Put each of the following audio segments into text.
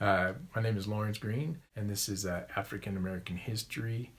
My name is Lawrence Green, and this is African American history.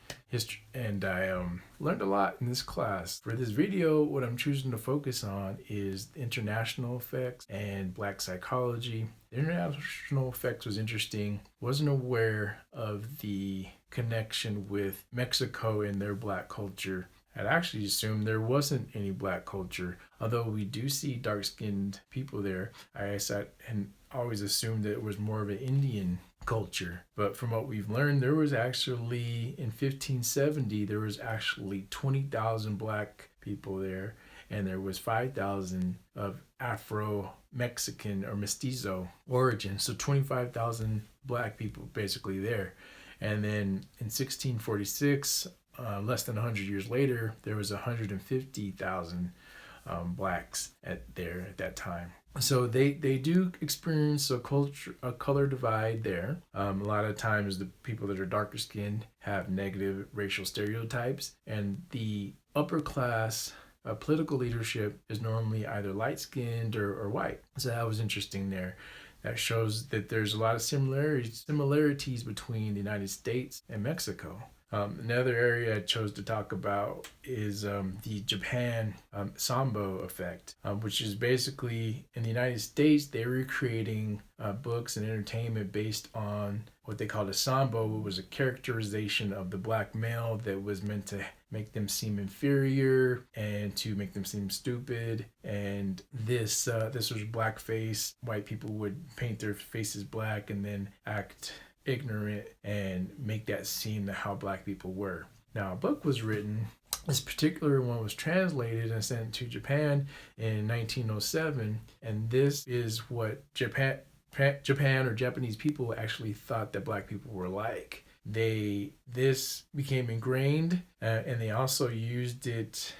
And I learned a lot in this class. For this video, what I'm choosing to focus on is international effects and Black psychology. The international effects was interesting. Wasn't aware of the connection with Mexico and their Black culture. I'd actually assumed there wasn't any Black culture, although we do see dark-skinned people there. I sat and always assumed that it was more of an Indian culture. But from what we've learned, there was actually, in 1570, there was actually 20,000 Black people there, and there was 5,000 of Afro-Mexican or Mestizo origin. So 25,000 Black people basically there. And then in 1646, less than 100 years later, there was 150,000 Blacks at that time. So they do experience a color divide there. A lot of times the people that are darker skinned have negative racial stereotypes, and the upper class political leadership is normally either light skinned or white. So that was interesting there. That shows that there's a lot of similarities between the United States and Mexico. Another area I chose to talk about is the Japan sambo effect, which is basically in the United States, they were creating books and entertainment based on what they called a sambo, which was a characterization of the Black male that was meant to make them seem inferior and to make them seem stupid. And this was blackface. White people would paint their faces black and then act ignorant and make that seem to how Black people were. Now, a book was written. This particular one was translated and sent to Japan in 1907, and this is what Japan or Japanese people actually thought that Black people were like. This became ingrained, and they also used that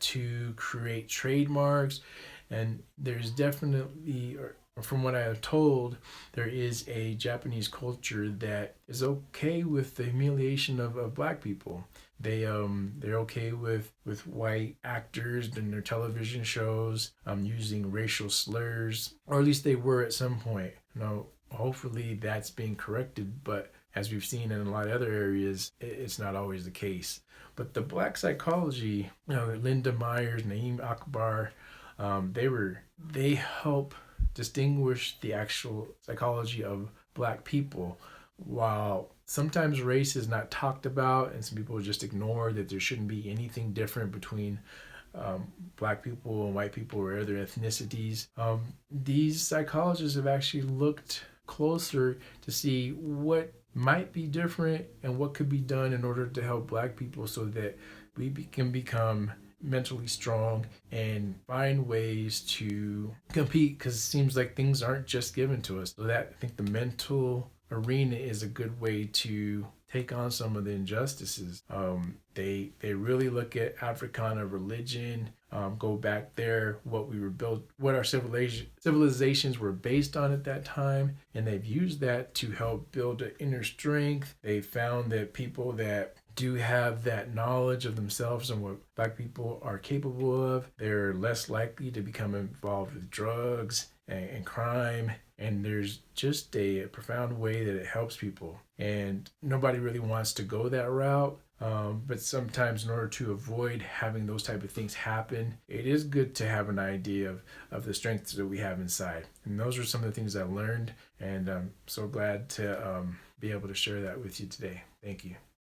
to create trademarks. And there's definitely, or from what I have told, there is a Japanese culture that is okay with the humiliation of Black people. They're okay with white actors in their television shows using racial slurs, or at least they were at some point. Now, hopefully that's being corrected, but as we've seen in a lot of other areas, it's not always the case. But the Black psychology, Linda Myers, Naeem Akbar, they help distinguish the actual psychology of Black people. While sometimes race is not talked about and some people just ignore that there shouldn't be anything different between Black people and white people or other ethnicities, these psychologists have actually looked closer to see what might be different and what could be done in order to help Black people so that we can become mentally strong and find ways to compete, because it seems like things aren't just given to us. So that, I think, the mental arena is a good way to take on some of the injustices. They really look at Africana religion, go back there, what our civilizations were based on at that time, and they've used that to help build an inner strength. They found that people that do have that knowledge of themselves and what Black people are capable of, they're less likely to become involved with drugs and crime. And there's just a profound way that it helps people. And nobody really wants to go that route. But sometimes in order to avoid having those type of things happen, it is good to have an idea of the strengths that we have inside. And those are some of the things I learned. And I'm so glad to be able to share that with you today. Thank you.